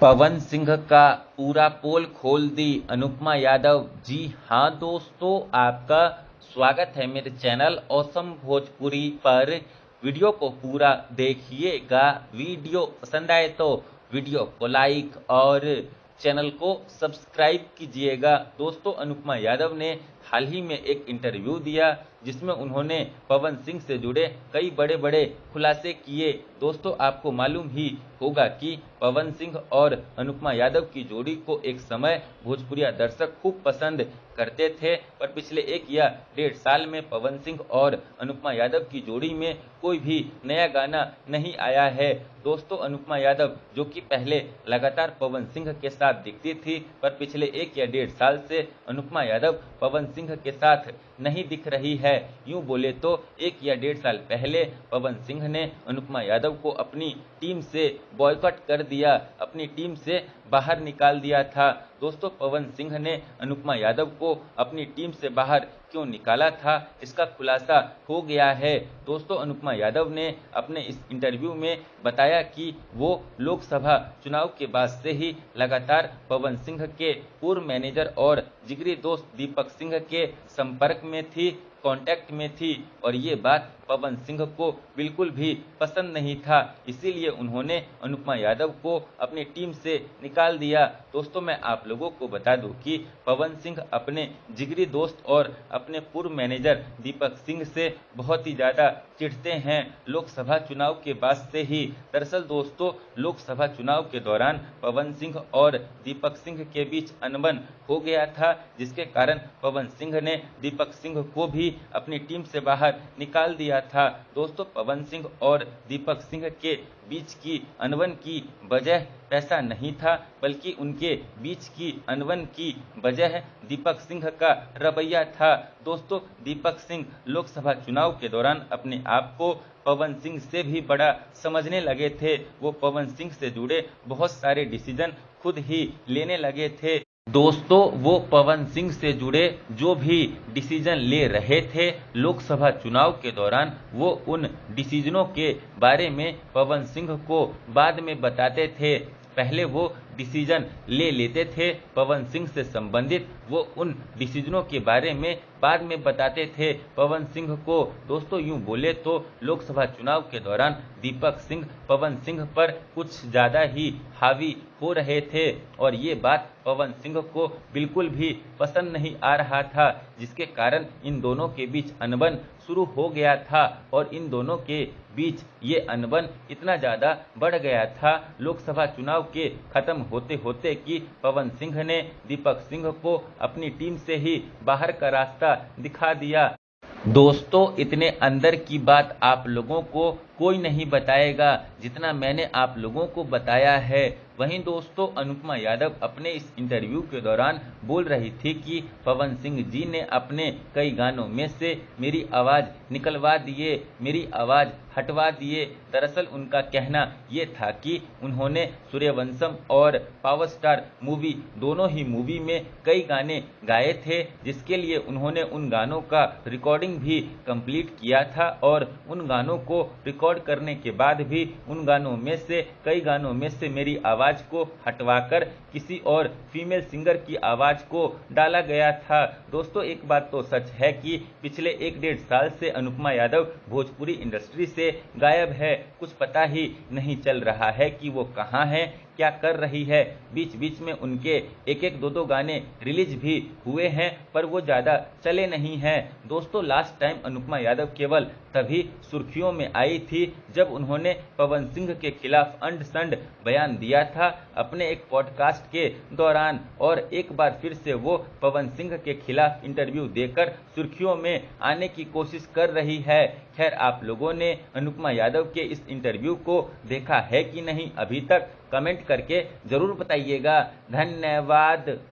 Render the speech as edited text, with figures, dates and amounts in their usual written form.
पवन सिंह का पूरा पोल खोल दी अनुपमा यादव। जी हाँ दोस्तों, आपका स्वागत है मेरे चैनल ऑसम भोजपुरी पर। वीडियो को पूरा देखिएगा। वीडियो पसंद आए तो वीडियो को लाइक और चैनल को सब्सक्राइब कीजिएगा। दोस्तों, अनुपमा यादव ने हाल ही में एक इंटरव्यू दिया जिसमें उन्होंने पवन सिंह से जुड़े कई बड़े बड़े खुलासे किए। दोस्तों, आपको मालूम ही होगा कि पवन सिंह और अनुपमा यादव की जोड़ी को एक समय भोजपुरिया दर्शक खूब पसंद करते थे, पर पिछले 1 या 1.5 साल में पवन सिंह और अनुपमा यादव की जोड़ी में कोई भी नया गाना नहीं आया है। दोस्तों, अनुपमा यादव जो कि पहले लगातार पवन सिंह के साथ दिखती थी, पर पिछले 1 या 1.5 साल से अनुपमा यादव पवन सिंह के साथ नहीं दिख रही है। यूं बोले तो 1 या 1.5 साल पहले पवन सिंह ने अनुपमा यादव को अपनी टीम से बॉयकॉट कर दिया, अपनी टीम से बाहर निकाल दिया था। दोस्तों, पवन सिंह ने अनुपमा यादव को अपनी टीम से बाहर क्यों निकाला था, इसका खुलासा हो गया है। दोस्तों, अनुपमा यादव ने अपने इस इंटरव्यू में बताया कि वो लोकसभा चुनाव के बाद से ही लगातार पवन सिंह के पूर्व मैनेजर और जिगरी दोस्त दीपक सिंह के संपर्क में थी, कांटेक्ट में थी, और ये बात पवन सिंह को बिल्कुल भी पसंद नहीं था। इसीलिए उन्होंने अनुपमा यादव को अपनी टीम से निकाल दिया। दोस्तों, मैं आप लोगों को बता दूं कि पवन सिंह अपने जिगरी दोस्त और अपने पूर्व मैनेजर दीपक सिंह से बहुत ही ज़्यादा चिढ़ते हैं लोकसभा चुनाव के बाद से ही। दरअसल दोस्तों, लोकसभा चुनाव के दौरान पवन सिंह और दीपक सिंह के बीच अनबन हो गया था, जिसके कारण पवन सिंह ने दीपक सिंह को भी अपनी टीम से बाहर निकाल दिया था। दोस्तों, पवन सिंह और दीपक सिंह के बीच की अनबन की वजह पैसा नहीं था, बल्कि उनके बीच की अनबन की वजह दीपक सिंह का रवैया था। दोस्तों, दीपक सिंह लोकसभा चुनाव के दौरान अपने आप को पवन सिंह से भी बड़ा समझने लगे थे। वो पवन सिंह से जुड़े बहुत सारे डिसीजन खुद ही लेने लगे थे। दोस्तों, वो पवन सिंह से जुड़े जो भी डिसीजन ले रहे थे लोकसभा चुनाव के दौरान, वो उन डिसीजनों के बारे में पवन सिंह को बाद में बताते थे। पहले वो डिसीजन ले लेते थे पवन सिंह से संबंधित, वो उन डिसीजनों के बारे में बाद में बताते थे पवन सिंह को। दोस्तों, यूं बोले तो लोकसभा चुनाव के दौरान दीपक सिंह पवन सिंह पर कुछ ज़्यादा ही हावी हो रहे थे, और ये बात पवन सिंह को बिल्कुल भी पसंद नहीं आ रहा था, जिसके कारण इन दोनों के बीच अनबन शुरू हो गया था। और इन दोनों के बीच ये अनबन इतना ज़्यादा बढ़ गया था लोकसभा चुनाव के खत्म होते होते कि पवन सिंह ने दीपक सिंह को अपनी टीम से ही बाहर का रास्ता दिखा दिया। दोस्तों, इतने अंदर की बात आप लोगों को कोई नहीं बताएगा जितना मैंने आप लोगों को बताया है। वहीं दोस्तों, अनुपमा यादव अपने इस इंटरव्यू के दौरान बोल रही थी कि पवन सिंह जी ने अपने कई गानों में से मेरी आवाज़ निकलवा दिए, मेरी आवाज़ हटवा दिए। दरअसल उनका कहना ये था कि उन्होंने सूर्यवंशम और पावर स्टार मूवी दोनों ही मूवी में कई गाने गाए थे, जिसके लिए उन्होंने उन गानों का रिकॉर्डिंग भी कंप्लीट किया था, और उन गानों को रिकॉर्ड करने के बाद भी उन गानों में से कई गानों में से मेरी आवाज़ को हटवाकर किसी और फीमेल सिंगर की आवाज़ को डाला गया था। दोस्तों, एक बात तो सच है कि पिछले 1-1.5 साल से अनुपमा यादव भोजपुरी इंडस्ट्री से गायब है। कुछ पता ही नहीं चल रहा है कि वो कहाँ हैं, क्या कर रही है। बीच बीच में उनके 1-1, 2-2 गाने रिलीज भी हुए हैं, पर वो ज़्यादा चले नहीं हैं। दोस्तों, लास्ट टाइम अनुपमा यादव केवल तभी सुर्खियों में आई थी जब उन्होंने पवन सिंह के खिलाफ अंड संड बयान दिया था अपने एक पॉडकास्ट के दौरान, और एक बार फिर से वो पवन सिंह के खिलाफ इंटरव्यू देकर सुर्खियों में आने की कोशिश कर रही है। खैर, आप लोगों ने अनुपमा यादव के इस इंटरव्यू को देखा है कि नहीं अभी तक, कमेंट करके ज़रूर बताइएगा। धन्यवाद।